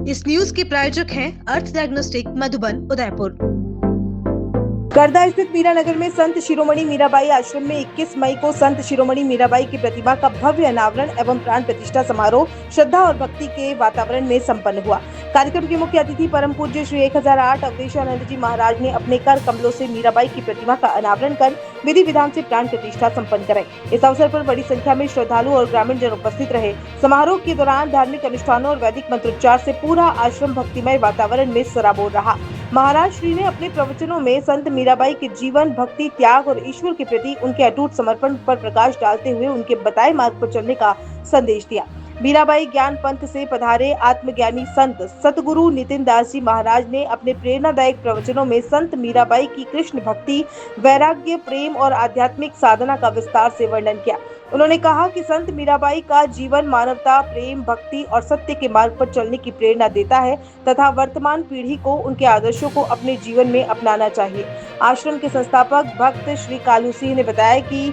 इस न्यूज के प्रायोजक हैं अर्थ डायग्नोस्टिक मधुबन उदयपुर। गर्दा स्थित मीरानगर में संत शिरोमणि मीराबाई आश्रम में 21 मई को संत शिरोमणि मीराबाई की प्रतिमा का भव्य अनावरण एवं प्राण प्रतिष्ठा समारोह श्रद्धा और भक्ति के वातावरण में संपन्न हुआ। कार्यक्रम के मुख्य अतिथि परम पूज्य श्री 1008 अवधेशानंद जी महाराज ने अपने कर कमलों से मीराबाई की प्रतिमा का अनावरण कर विधि विधान से प्राण प्रतिष्ठा संपन्न कराई। इस अवसर पर बड़ी संख्या में श्रद्धालु और ग्रामीण जन उपस्थित रहे। समारोह के दौरान धार्मिक अनुष्ठानों और वैदिक मंत्रोच्चार से पूरा आश्रम भक्तिमय वातावरण में सराबोर रहा। महाराज श्री ने अपने प्रवचनों में संत मीराबाई के जीवन, भक्ति, त्याग और ईश्वर के प्रति उनके अटूट समर्पण पर प्रकाश डालते हुए उनके बताए मार्ग पर चलने का संदेश दिया। मीराबाई ज्ञान पंथ से पधारे आत्मज्ञानी संत सतगुरु नितिन दास जी महाराज ने अपने प्रेरणादायक प्रवचनों में संत मीराबाई की कृष्ण भक्ति, वैराग्य, प्रेम और आध्यात्मिक साधना का विस्तार से वर्णन किया। उन्होंने कहा कि संत मीराबाई का जीवन मानवता, प्रेम, भक्ति और सत्य के मार्ग पर चलने की प्रेरणा देता है तथा वर्तमान पीढ़ी को उनके आदर्शों को अपने जीवन में अपनाना चाहिए। आश्रम के संस्थापक भक्त श्री कालू सिंह ने बताया कि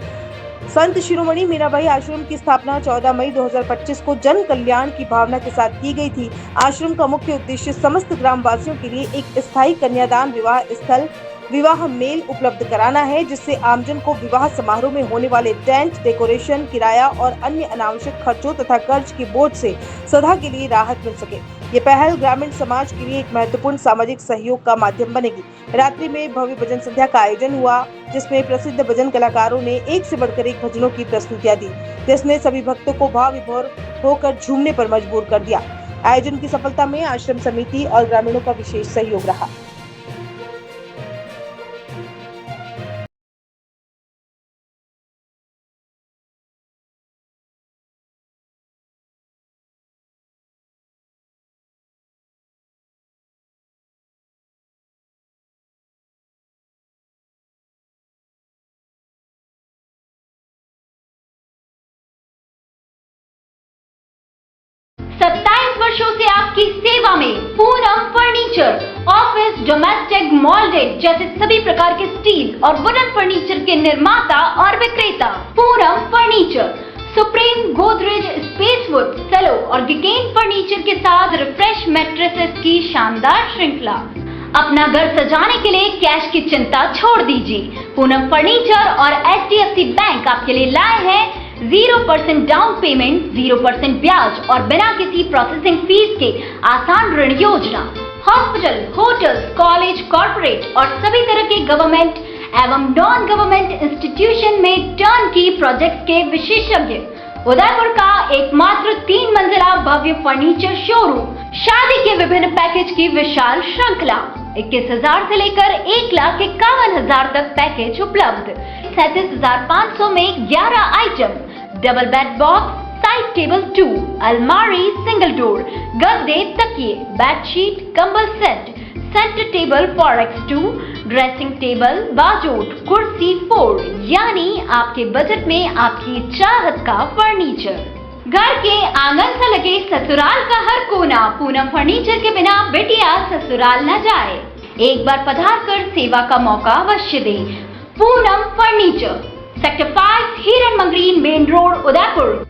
संत शिरोमणि मीराबाई आश्रम की स्थापना 14 मई 2025 को जन कल्याण की भावना के साथ की गई थी। आश्रम का मुख्य उद्देश्य समस्त ग्रामवासियों के लिए एक स्थायी कन्यादान विवाह स्थल, विवाह मेल उपलब्ध कराना है, जिससे आमजन को विवाह समारोह में होने वाले टेंट, डेकोरेशन, किराया और अन्य अनावश्यक खर्चों तथा कर्ज के बोझ से सदा के लिए राहत मिल सके। ये पहल ग्रामीण समाज के लिए एक महत्वपूर्ण सामाजिक सहयोग का माध्यम बनेगी। रात्रि में भव्य भजन संध्या का आयोजन हुआ, जिसमें प्रसिद्ध भजन कलाकारों ने एक से बढ़कर एक भजनों की प्रस्तुतियां दी, जिसने सभी भक्तों को भाव विभोर होकर झूमने पर मजबूर कर दिया। आयोजन की सफलता में आश्रम समिति और ग्रामीणों का विशेष सहयोग रहा। वर्षों से आपकी सेवा में पूनम फर्नीचर, ऑफिस, डोमेस्टिक, मॉल्डेड जैसे सभी प्रकार के स्टील और वुडन फर्नीचर के निर्माता और विक्रेता। Poonam furniture supreme, Godrej, spacewood, cello और गिगेन फर्नीचर के साथ रिफ्रेश मैट्रेसेस की शानदार श्रृंखला। अपना घर सजाने के लिए कैश की चिंता छोड़ दीजिए। पूनम फर्नीचर और HDFC बैंक आपके लिए लाए हैं 0% डाउन पेमेंट, 0% ब्याज और बिना किसी प्रोसेसिंग फीस के आसान ऋण योजना। हॉस्पिटल, होटल्स, कॉलेज, कॉर्पोरेट और सभी तरह के गवर्नमेंट एवं नॉन गवर्नमेंट इंस्टीट्यूशन में टर्न की प्रोजेक्ट के विशेषज्ञ। उदयपुर का एकमात्र 3 मंजिला भव्य फर्नीचर शोरूम। शादी के विभिन्न पैकेज की विशाल श्रृंखला। 21,000 से लेकर 1,51,000 तक पैकेज उपलब्ध। 37,500 में 11 item, double bed box, side table 2, अलमारी, सिंगल डोर, गद्दे, तकिए, बेडशीट, कंबल set, centre table 4x2, dressing table, बाजोट, कुर्सी 4, यानी आपके बजट में आपकी चाहत का फर्नीचर। घर के आंगन से लगे ससुराल का हर कोना। पूनम फर्नीचर के बिना बिटिया ससुराल न जाए। एक बार पधार कर सेवा का मौका अवश्य दें। पूनम फर्नीचर, सेक्टर 5, हिरन मंगरी, मेन रोड, उदयपुर।